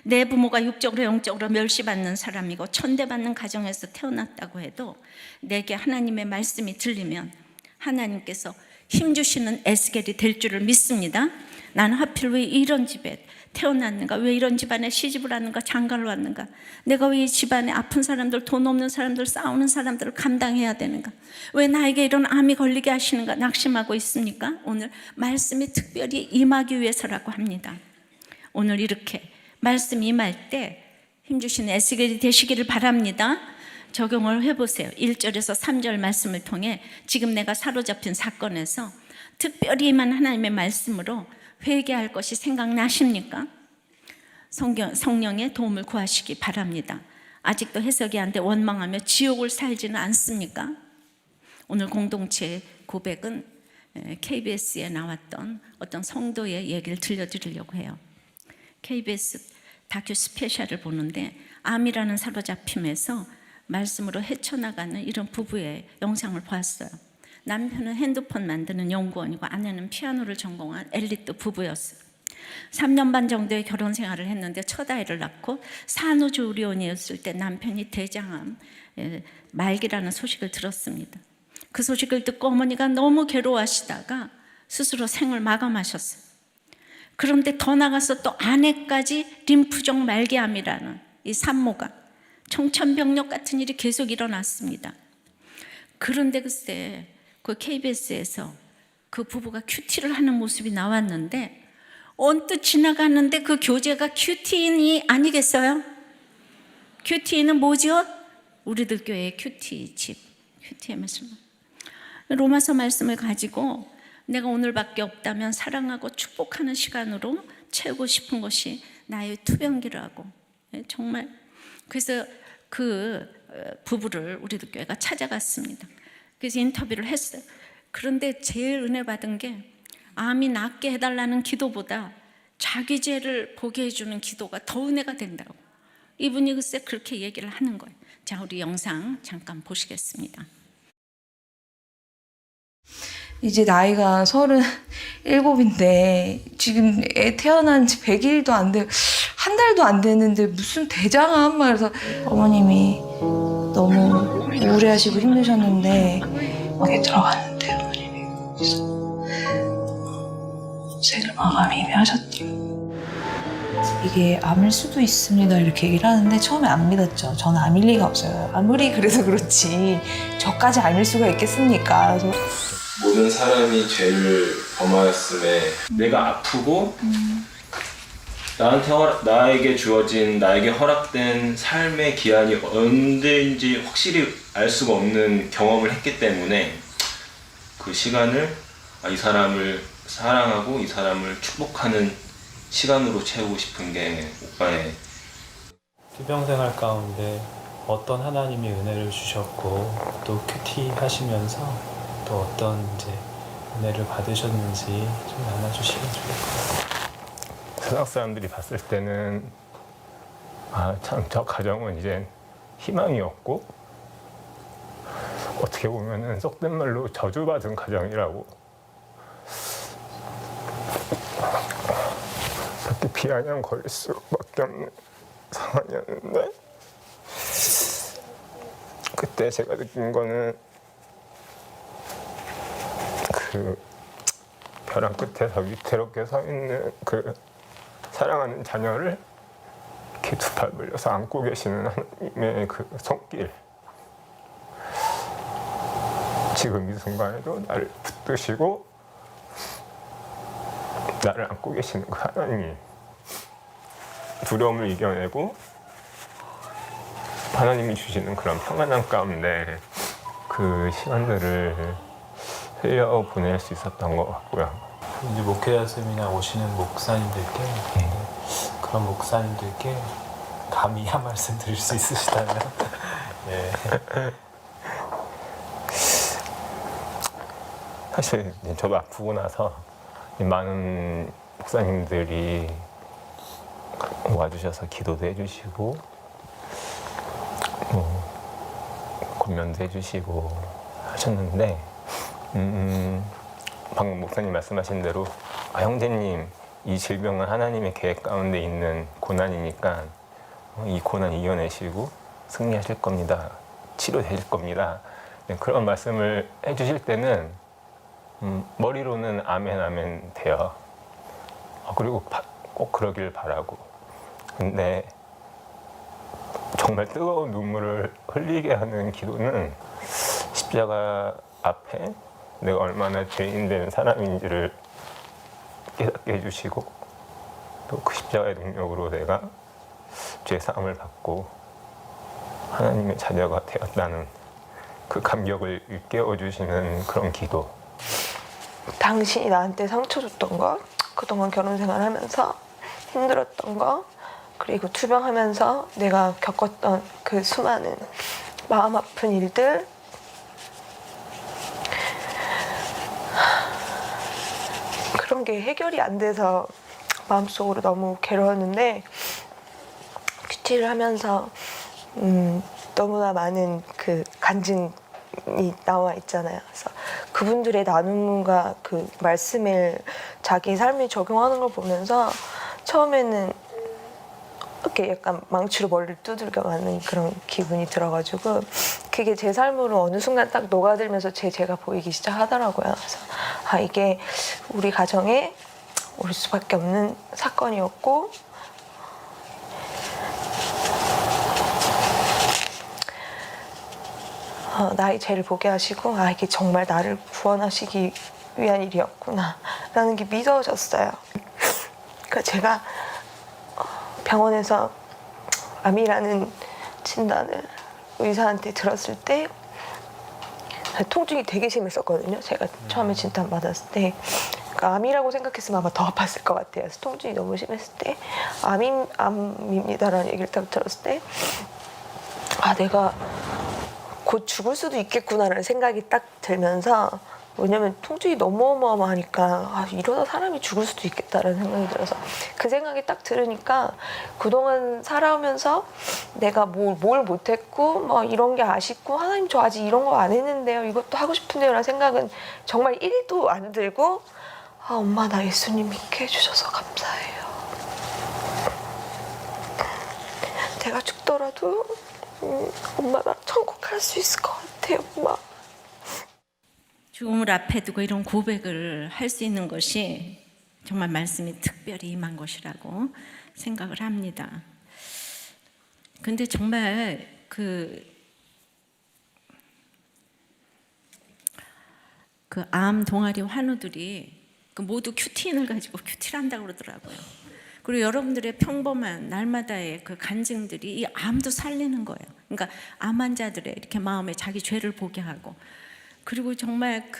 내 부모가 육적으로 영적으로 멸시받는 사람이고 천대받는 가정에서 태어났다고 해도 내게 하나님의 말씀이 들리면 하나님께서 힘주시는 에스겔이 될 줄을 믿습니다. 나는 하필 왜 이런 집에 태어났는가? 왜 이런 집안에 시집을 왔는가? 장가를 왔는가? 내가 왜 이 집안에 아픈 사람들, 돈 없는 사람들, 싸우는 사람들을 감당해야 되는가? 왜 나에게 이런 암이 걸리게 하시는가? 낙심하고 있습니까? 오늘 말씀이 특별히 임하기 위해서라고 합니다. 오늘 이렇게 말씀 임할 때 힘주신 에스겔이 되시기를 바랍니다. 적용을 해보세요. 1절에서 3절 말씀을 통해 지금 내가 사로잡힌 사건에서 특별히 임한 하나님의 말씀으로 회개할 것이 생각나십니까? 성령의 도움을 구하시기 바랍니다. 아직도 해석이 안 돼 원망하며 지옥을 살지는 않습니까? 오늘 공동체 고백은 KBS에 나왔던 어떤 성도의 얘기를 들려드리려고 해요. KBS 다큐 스페셜을 보는데 암이라는 사로잡힘에서 말씀으로 헤쳐나가는 이런 부부의 영상을 보았어요. 남편은 핸드폰 만드는 연구원이고 아내는 피아노를 전공한 엘리트 부부였어요. 3년 반 정도의 결혼 생활을 했는데 첫 아이를 낳고 산후조리원이었을 때 남편이 대장암 말기라는 소식을 들었습니다. 그 소식을 듣고 어머니가 너무 괴로워하시다가 스스로 생을 마감하셨어요. 그런데 더 나가서 또 아내까지 림프종 말기암이라는 이 산모가 청천벽력 같은 일이 계속 일어났습니다. 그런데 글쎄 그 KBS에서 그 부부가 큐티를 하는 모습이 나왔는데 언뜻 지나가는데 그 교재가 큐티인이 아니겠어요? 큐티인은 뭐죠? 우리들 교회의 큐티 집, 큐티의 말씀. 로마서 말씀을 가지고 내가 오늘밖에 없다면 사랑하고 축복하는 시간으로 채우고 싶은 것이 나의 투병기라고. 정말 그래서 그 부부를 우리들 교회가 찾아갔습니다. 그래서 인터뷰를 했어요. 그런데 제일 은혜 받은 게 암이 낫게 해달라는 기도보다 자기 죄를 보게 해주는 기도가 더 은혜가 된다고. 이분이 글쎄 그렇게 얘기를 하는 거예요. 자, 우리 영상 잠깐 보시겠습니다. 이제 나이가 37인데 지금 애 태어난 지 100일도 안 돼, 한 달도 안 됐는데 무슨 대장암 말해서 어머님이 너무 우울해하시고 힘드셨는데 거기 들어갔는데 어머님이 생을 마감 이미 하셨대요. 이게 암일 수도 있습니다 이렇게 얘기를 하는데 처음에 안 믿었죠. 저는 암일 리가 없어요. 아무리 그래서 그렇지 저까지 암일 수가 있겠습니까? 그래서 모든 사람이 죄를 범하였음에 내가 아프고 나에게 주어진 나에게 허락된 삶의 기한이 언제인지 확실히 알 수가 없는 경험을 했기 때문에 그 시간을 이 사람을 사랑하고 이 사람을 축복하는 시간으로 채우고 싶은 게 오빠의 투병생활 가운데 어떤 하나님이 은혜를 주셨고 또 큐티 하시면서 또 어떤 이제 은혜를 받으셨는지 좀 나눠주시면 좋을 것 같아요. 세상 사람들이 봤을 때는 참 저 가정은 이제 희망이 없고 어떻게 보면은 속된 말로 저주받은 가정이라고 그렇게 비아냥 거릴 수밖에 없는 상황이었는데 그때 제가 느낀 거는 그 벼랑 끝에서 위태롭게 서 있는 그 사랑하는 자녀를 이렇게 두 팔 벌려서 안고 계시는 하나님의 그 손길, 지금 이 순간에도 나를 붙드시고 나를 안고 계시는 그 하나님이 두려움을 이겨내고 하나님이 주시는 그런 평안함 가운데 그 시간들을 흘려 보낼 수 있었던 것 같고요. 이제 목회자 세미나 오시는 목사님들께 그런 목사님들께 감히 한 말씀 드릴 수 있으시다면 예. 사실 저도 아프고 나서 많은 목사님들이 와주셔서 기도도 해주시고 권면도 해주시고 하셨는데 방금 목사님 말씀하신 대로 형제님 이 질병은 하나님의 계획 가운데 있는 고난이니까 이 고난 이겨내시고 승리하실 겁니다. 치료되실 겁니다. 그런 말씀을 해주실 때는 머리로는 아멘 아멘 돼요. 그리고 꼭 그러길 바라고. 근데 정말 뜨거운 눈물을 흘리게 하는 기도는 십자가 앞에 내가 얼마나 죄인된 사람인지를 깨닫게 해주시고 또 그 십자가의 능력으로 내가 죄사함을 받고 하나님의 자녀가 되었다는 그 감격을 일깨워 주시는 그런 기도. 당신이 나한테 상처 줬던 거, 그동안 결혼 생활하면서 힘들었던 거, 그리고 투병하면서 내가 겪었던 그 수많은 마음 아픈 일들, 그런 게 해결이 안 돼서 마음속으로 너무 괴로웠는데 큐티를 하면서 너무나 많은 그 간증이 나와 있잖아요. 그래서 그분들의 나눔과 그 말씀을 자기 삶에 적용하는 걸 보면서 처음에는 이렇게 약간 망치로 머리를 두들겨 맞는 그런 기분이 들어가지고 그게 제 삶으로 어느 순간 딱 녹아들면서 제가 보이기 시작하더라고요. 그래서 이게 우리 가정에 올 수밖에 없는 사건이었고 나의 죄를 보게 하시고 이게 정말 나를 구원하시기 위한 일이었구나 라는 게 믿어졌어요. 그러니까 제가 병원에서 암이라는 진단을 의사한테 들었을 때 통증이 되게 심했었거든요. 제가 처음에 진단 받았을 때 그러니까 암이라고 생각했으면 아마 더 아팠을 것 같아요. 그래서 통증이 너무 심했을 때 암입니다라는 얘기를 딱 들었을 때 내가 곧 죽을 수도 있겠구나라는 생각이 딱 들면서 왜냐면 통증이 너무 어마어마하니까 이러다 사람이 죽을 수도 있겠다라는 생각이 들어서 그 생각이 딱 들으니까 그동안 살아오면서 내가 뭘 못했고 뭐 이런 게 아쉽고 하나님 저 아직 이런 거 안 했는데요 이것도 하고 싶은데요 라는 생각은 정말 1도 안 들고 엄마 나 예수님 믿게 해주셔서 감사해요. 내가 죽더라도 엄마 나 천국 갈 수 있을 것 같아요 엄마. 죽음을 앞에 두고 이런 고백을 할 수 있는 것이 정말 말씀이 특별히 임한 것이라고 생각을 합니다. 근데 정말 그 암 동아리 환우들이 모두 큐티인을 가지고 큐티를 한다고 그러더라고요. 그리고 여러분들의 평범한 날마다의 그 간증들이 이 암도 살리는 거예요. 그러니까 암 환자들의 이렇게 마음에 자기 죄를 보게 하고 그리고 정말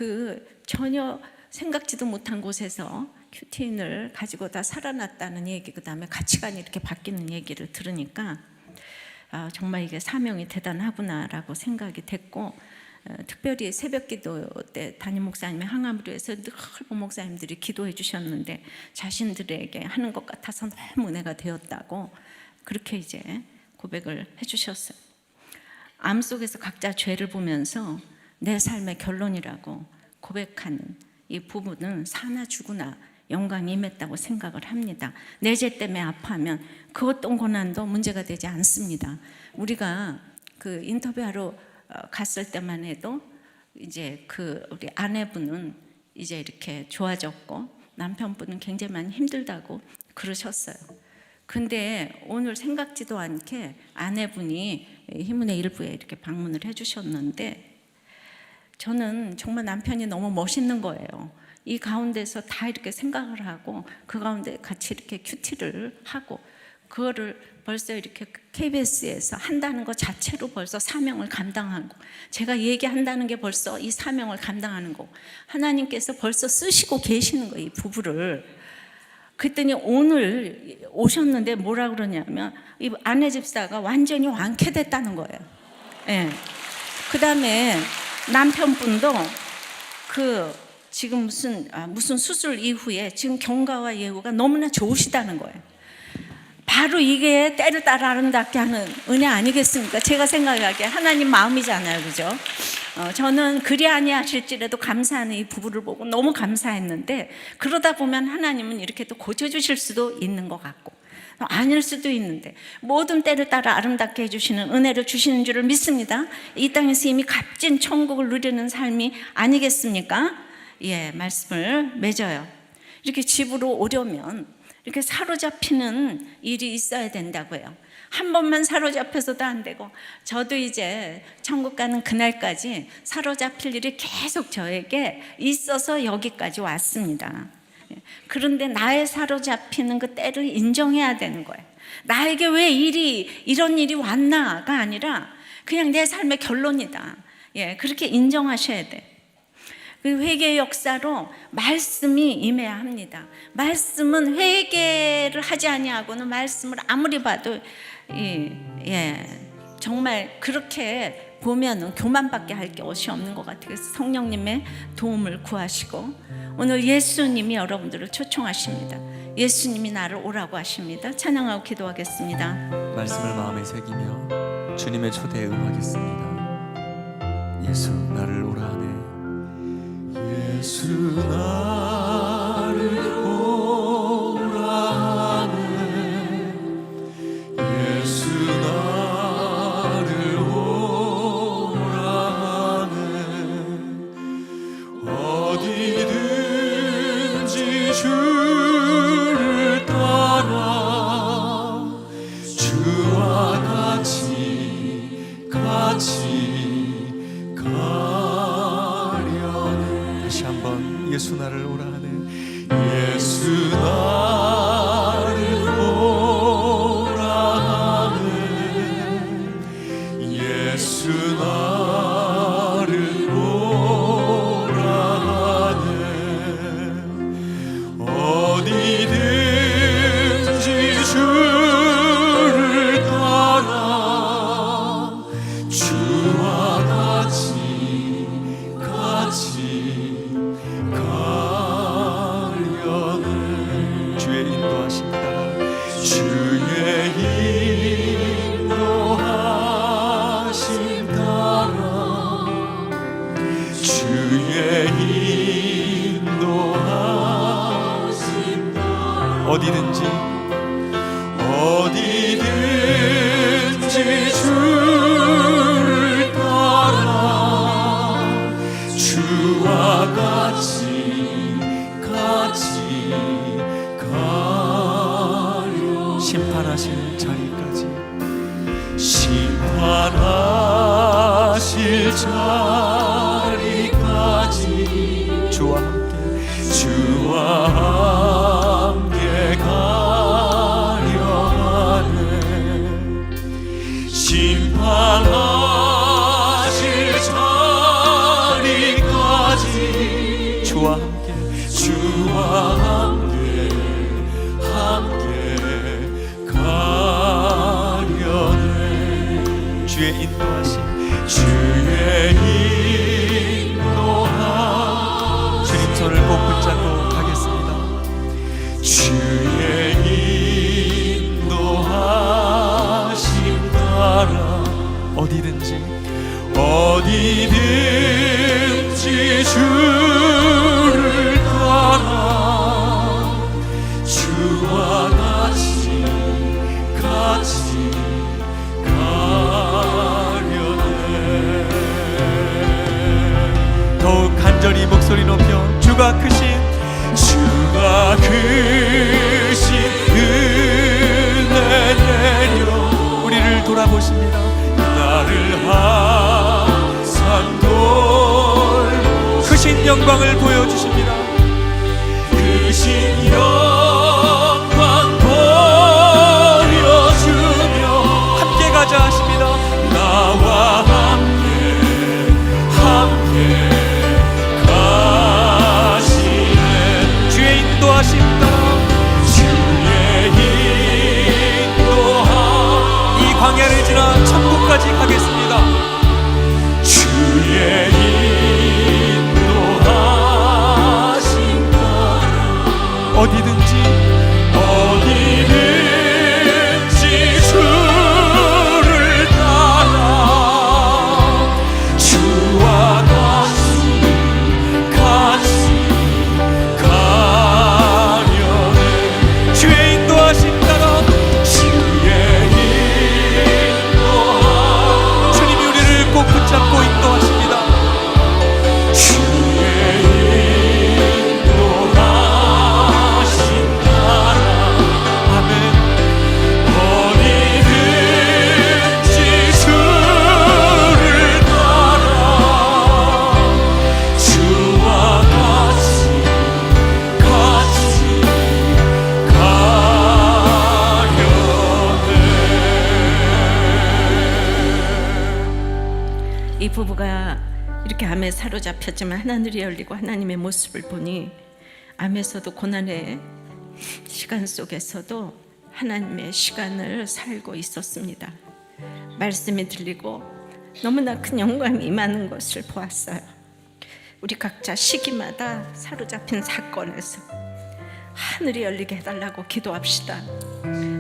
전혀 생각지도 못한 곳에서 큐티인을 가지고 다 살아났다는 얘기, 그 다음에 가치관이 이렇게 바뀌는 얘기를 들으니까 정말 이게 사명이 대단하구나라고 생각이 됐고 특별히 새벽기도 때 담임 목사님의 항암으로 해서 늘 목사님들이 기도해 주셨는데 자신들에게 하는 것 같아서 너무 은혜가 되었다고 그렇게 이제 고백을 해 주셨어요. 암 속에서 각자 죄를 보면서 내 삶의 결론이라고 고백하는 이 부분은 사나 죽으나 영광이 임했다고 생각을 합니다. 내 죄 때문에 아파하면 그 어떤 고난도 문제가 되지 않습니다. 우리가 그 인터뷰하러 갔을 때만 해도 이제 우리 아내분은 이제 이렇게 좋아졌고 남편분은 굉장히 많이 힘들다고 그러셨어요. 근데 오늘 생각지도 않게 아내분이 희문의 일부에 이렇게 방문을 해주셨는데 저는 정말 남편이 너무 멋있는 거예요. 이 가운데서 다 이렇게 생각을 하고 그 가운데 같이 이렇게 큐티를 하고 그거를 벌써 이렇게 KBS에서 한다는 것 자체로 벌써 사명을 감당하고, 제가 얘기한다는 게 벌써 이 사명을 감당하는 거고, 하나님께서 벌써 쓰시고 계시는 거예요, 이 부부를. 그랬더니 오늘 오셨는데 뭐라 그러냐면 이 아내 집사가 완전히 완쾌됐다는 거예요. 예. 그 다음에 남편분도 지금 무슨 수술 이후에 지금 경과와 예후가 너무나 좋으시다는 거예요. 바로 이게 때를 따라 아름답게 하는 은혜 아니겠습니까? 제가 생각하기에 하나님 마음이잖아요, 그죠? 저는 그리 아니하실지라도 감사하는 이 부부를 보고 너무 감사했는데, 그러다 보면 하나님은 이렇게 또 고쳐주실 수도 있는 것 같고 아닐 수도 있는데, 모든 때를 따라 아름답게 해주시는 은혜를 주시는 줄을 믿습니다. 이 땅에서 이미 값진 천국을 누리는 삶이 아니겠습니까? 예, 말씀을 맺어요. 이렇게 집으로 오려면 이렇게 사로잡히는 일이 있어야 된다고요. 한 번만 사로잡혀서도 안 되고, 저도 이제 천국 가는 그날까지 사로잡힐 일이 계속 저에게 있어서 여기까지 왔습니다. 그런데 나의 사로잡히는 그 때를 인정해야 되는 거예요. 나에게 왜 이런 일이 왔나가 아니라 그냥 내 삶의 결론이다. 예, 그렇게 인정하셔야 돼. 그 회개의 역사로 말씀이 임해야 합니다. 말씀은 회개를 하지 아니하고는 말씀을 아무리 봐도 정말 그렇게 보면은 교만밖에 할 것이 없는 것 같아요. 그래서 성령님의 도움을 구하시고, 오늘 예수님이 여러분들을 초청하십니다. 예수님이 나를 오라고 하십니다. 찬양하고 기도하겠습니다. 말씀을 마음에 새기며 주님의 초대에 응하겠습니다. 예수 나를 오라 하네. 예수 나를 오라 하네. 예수 나를 오라 하네. 어디든지 주를 따라 주와 같이 다시 한번 예수 나를 오라 하네. 예수 나를 오라 하네. 예수 나를 오라 하네. 어디든지 주를 따라 주와 같이 가려는 주의 인도하심 따라 주의 인도하심 따라 주의 인도하심 따라 어디든지 주를 따라 주와 같이 가려 심판하실 자리까지 주와 함께 가려 하네. 심판하실 자리까지 주와 함께 가려네. 주의 인도하심 주님 손을 꼭 붙잡고 가겠습니다. 주의 인도하심 따라 어디든지 주를 따라 주와 같이 가려네. 더욱 간절히 목소리 높여 주가 크신 은혜 내려 우리를 돌아보십니다. 나를 항상 크신 영광을 보여주십니다. 크신 영광 보여 가시네 주의 인도하심 따라 주의 인도하 이 광야를 지나 천국까지 가겠습니다. 주의 인도하심 따라 어디든지 주를 따라 주와 같이 가려네 주의 인도하심 따라 주의 인도하 주님이 우리를 꼭 붙잡고 인도하십니다. 주의 인도하심 따라 아멘 어디든지 주를 따라 주와 같이 가려네 이 부부가 이렇게 암에 사로잡혔지만 하늘이 열리고 하나님의 모습을 보니 암에서도 고난의 시간 속에서도 하나님의 시간을 살고 있었습니다. 말씀이 들리고 너무나 큰 영광이 임하는 것을 보았어요. 우리 각자 시기마다 사로잡힌 사건에서 하늘이 열리게 해달라고 기도합시다.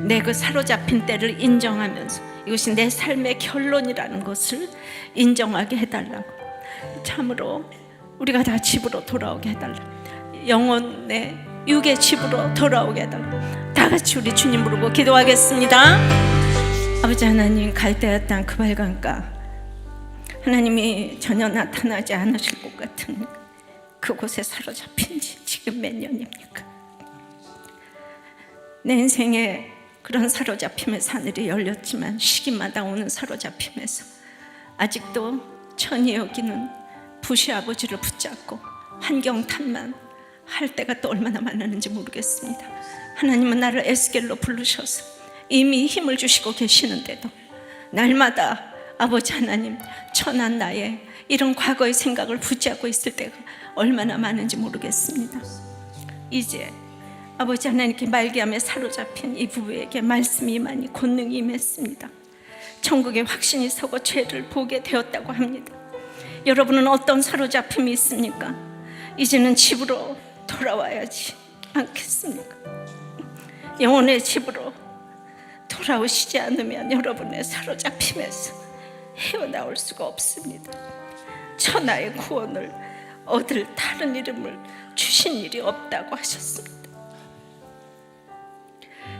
내 그 사로잡힌 때를 인정하면서 이것이 내 삶의 결론이라는 것을 인정하게 해달라고, 참으로 우리가 다 집으로 돌아오게 해달라고, 영혼의 육의 집으로 돌아오게 해달라고 다 같이 우리 주님 부르고 기도하겠습니다. 아버지 하나님, 갈대아 땅 그 발강가 하나님이 전혀 나타나지 않으실 것 같은 그곳에 사로잡힌 지 지금 몇 년입니까? 내 인생에 그런 사로잡힘에서 하늘이 열렸지만 시기마다 오는 사로잡힘에서 아직도 천이 여기는 부시 아버지를 붙잡고 환경탄만 할 때가 또 얼마나 많았는지 모르겠습니다. 하나님은 나를 에스겔로 부르셔서 이미 힘을 주시고 계시는데도 날마다 아버지 하나님, 천한 나의 이런 과거의 생각을 붙잡고 있을 때가 얼마나 많은지 모르겠습니다. 이제 아버지 하나님께 말기암에 사로잡힌 이 부부에게 말씀이 임하니 권능이 임했습니다. 천국의 확신이 서고 죄를 보게 되었다고 합니다. 여러분은 어떤 사로잡힘이 있습니까? 이제는 집으로 돌아와야지 않겠습니까? 영혼의 집으로 돌아오시지 않으면 여러분의 사로잡힘에서 헤어나올 수가 없습니다. 천하의 구원을 얻을 다른 이름을 주신 일이 없다고 하셨습니다.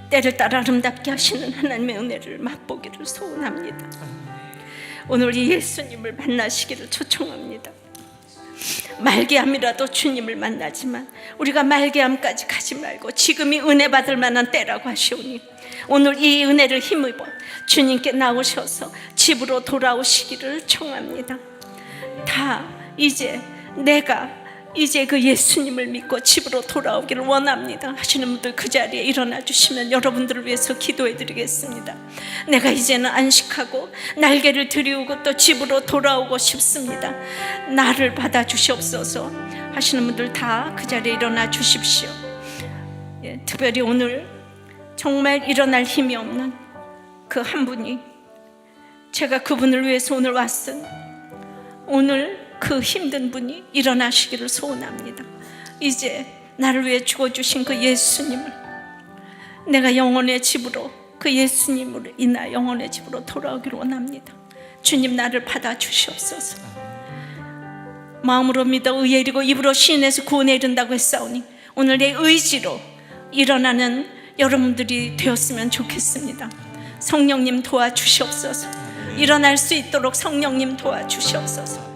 때를 따라 아름답게 하시는 하나님의 은혜를 맛보기를 소원합니다. 오늘 이 예수님을 만나시기를 초청합니다. 말기암이라도 주님을 만나지만 우리가 말기암까지 가지 말고 지금이 은혜 받을 만한 때라고 하시오니 오늘 이 은혜를 힘입어 주님께 나오셔서 집으로 돌아오시기를 청합니다. 다 내가 이제 그 예수님을 믿고 집으로 돌아오기를 원합니다 하시는 분들 그 자리에 일어나 주시면 여러분들을 위해서 기도해 드리겠습니다. 내가 이제는 안식하고 날개를 들이우고 또 집으로 돌아오고 싶습니다. 나를 받아 주시옵소서 하시는 분들 다 그 자리에 일어나 주십시오. 특별히 오늘 정말 일어날 힘이 없는 그 한 분이, 제가 그분을 위해서 오늘 왔으니 오늘 그 힘든 분이 일어나시기를 소원합니다. 이제 나를 위해 죽어주신 그 예수님을 내가 영혼의 집으로, 그 예수님으로 인하 영혼의 집으로 돌아오기를 원합니다. 주님, 나를 받아 주시옵소서. 마음으로 믿어 의에 이르고 입으로 시인해서 구원에 이른다고 했사오니 오늘 내 의지로 일어나는 여러분들이 되었으면 좋겠습니다. 성령님 도와주시옵소서. 일어날 수 있도록 성령님 도와주시옵소서.